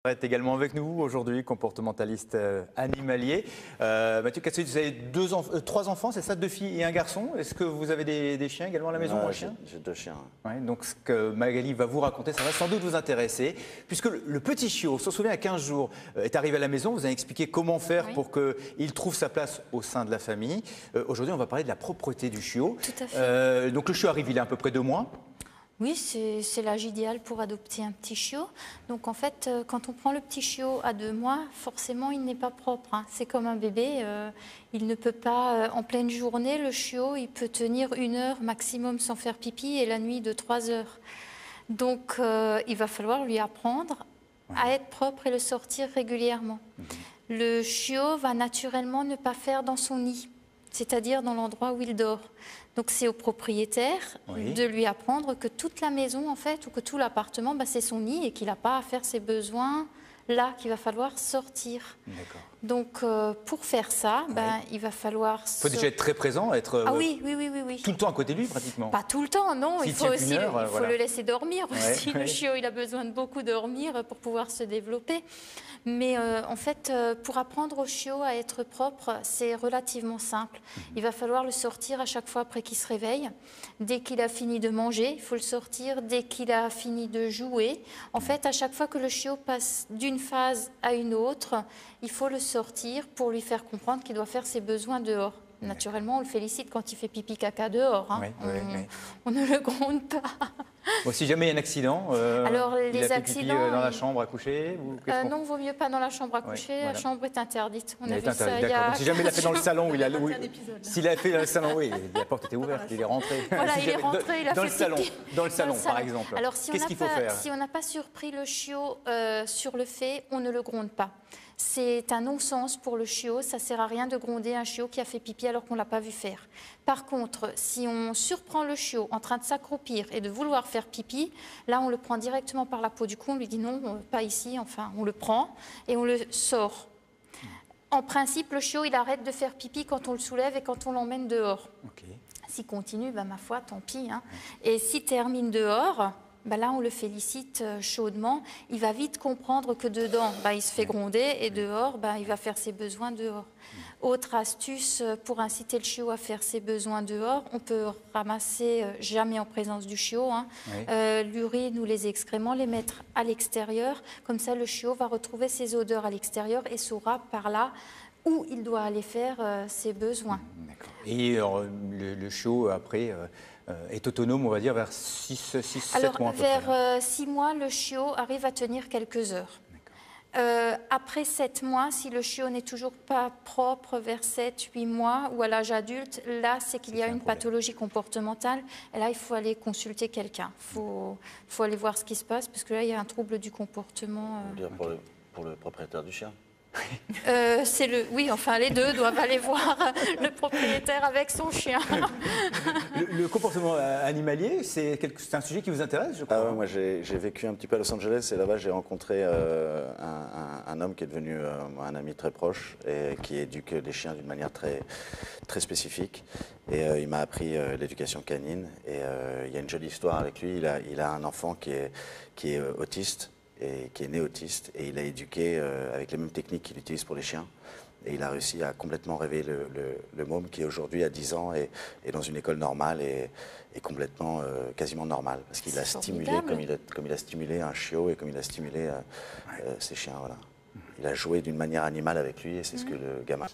Est également avec nous aujourd'hui, comportementaliste animalier. Mathieu Cassel, vous avez trois enfants, c'est ça, deux filles et un garçon. Est-ce que vous avez des chiens également à la maison? J'ai deux chiens. Ouais, donc ce que Magali va vous raconter, ça va sans doute vous intéresser, puisque le petit chiot, on se souvient, à 15 jours, est arrivé à la maison. Vous avez expliqué comment faire pour qu'il trouve sa place au sein de la famille. Aujourd'hui, on va parler de la propreté du chiot. Tout à fait. Donc le chiot arrive, il a à peu près 2 mois. Oui, c'est l'âge idéal pour adopter un petit chiot. Donc en fait, quand on prend le petit chiot à 2 mois, forcément, il n'est pas propre. Hein. C'est comme un bébé. Il ne peut pas, en pleine journée, le chiot, il peut tenir 1 heure maximum sans faire pipi et la nuit de 3 heures. Donc il va falloir lui apprendre à être propre et le sortir régulièrement. Le chiot va naturellement ne pas faire dans son nid, c'est-à-dire dans l'endroit où il dort. Donc c'est au propriétaire de lui apprendre que toute la maison, en fait, ou que tout l'appartement, c'est son nid et qu'il n'a pas à faire ses besoins là, qu'il va falloir sortir. Donc pour faire ça, il va falloir... Il faut déjà être très présent, être oui. tout le temps à côté de lui pratiquement. Pas tout le temps, non. Il faut aussi le laisser dormir aussi. Le chiot, il a besoin de beaucoup dormir pour pouvoir se développer. Mais en fait, pour apprendre au chiot à être propre, c'est relativement simple. Il va falloir le sortir à chaque fois après qu'il se réveille. Dès qu'il a fini de manger, il faut le sortir. Dès qu'il a fini de jouer. En fait, à chaque fois que le chiot passe d'une phase à une autre, il faut le sortir pour lui faire comprendre qu'il doit faire ses besoins dehors. Naturellement, on le félicite quand il fait pipi caca dehors. Hein. On ne le gronde pas. Bon, si jamais il y a un accident, alors, il a fait pipi dans la chambre à coucher non, vaut mieux pas dans la chambre à coucher. La chambre est interdite. On a vu ça Donc, si jamais il a fait dans le salon, s'il a fait dans le salon, la porte était ouverte, il est rentré. Voilà, il est rentré, il a fait pipi. Dans le salon, par exemple. Alors, qu'est-ce qu'il faut faire? Si on n'a pas surpris le chiot sur le fait, on ne le gronde pas. C'est un non-sens pour le chiot, ça ne sert à rien de gronder un chiot qui a fait pipi alors qu'on ne l'a pas vu faire. Par contre, si on surprend le chiot en train de s'accroupir et de vouloir faire pipi, là on le prend directement par la peau du cou, on lui dit non, pas ici, enfin on le prend et on le sort. En principe, le chiot il arrête de faire pipi quand on le soulève et quand on l'emmène dehors. S'il continue, ma foi, tant pis. Hein. Et s'il termine dehors... là, on le félicite chaudement. Il va vite comprendre que dedans, il se fait gronder et dehors, il va faire ses besoins dehors. Autre astuce pour inciter le chiot à faire ses besoins dehors, on peut ramasser, jamais en présence du chiot, l'urine ou les excréments, les mettre à l'extérieur. Comme ça, le chiot va retrouver ses odeurs à l'extérieur et saura par là où il doit aller faire ses besoins. Et le chiot, après... est autonome, on va dire, vers 6-7 mois. Vers 6 mois, le chiot arrive à tenir quelques heures. Après 7 mois, si le chiot n'est toujours pas propre vers 7-8 mois ou à l'âge adulte, là, c'est qu'il y a une pathologie comportementale. Et là, il faut aller consulter quelqu'un. Il faut aller voir ce qui se passe, parce que là, il y a un trouble du comportement. Pour le propriétaire du chien. Oui, enfin les deux doivent aller voir le propriétaire avec son chien. Le comportement animalier, c'est un sujet qui vous intéresse, je crois. Moi, j'ai vécu un petit peu à Los Angeles et là-bas, j'ai rencontré un homme qui est devenu un ami très proche et qui éduque les chiens d'une manière très, très spécifique. Et il m'a appris l'éducation canine. Et il y a une jolie histoire avec lui. Il a un enfant qui est autiste. Et qui est né autiste, et il a éduqué avec les mêmes techniques qu'il utilise pour les chiens. Et il a réussi à complètement réveiller le môme qui aujourd'hui a 10 ans et est dans une école normale et complètement, quasiment normale. Parce qu'il a stimulé, comme il a stimulé un chiot et comme il a stimulé ses chiens. Voilà. Il a joué d'une manière animale avec lui et c'est ce que le gamin...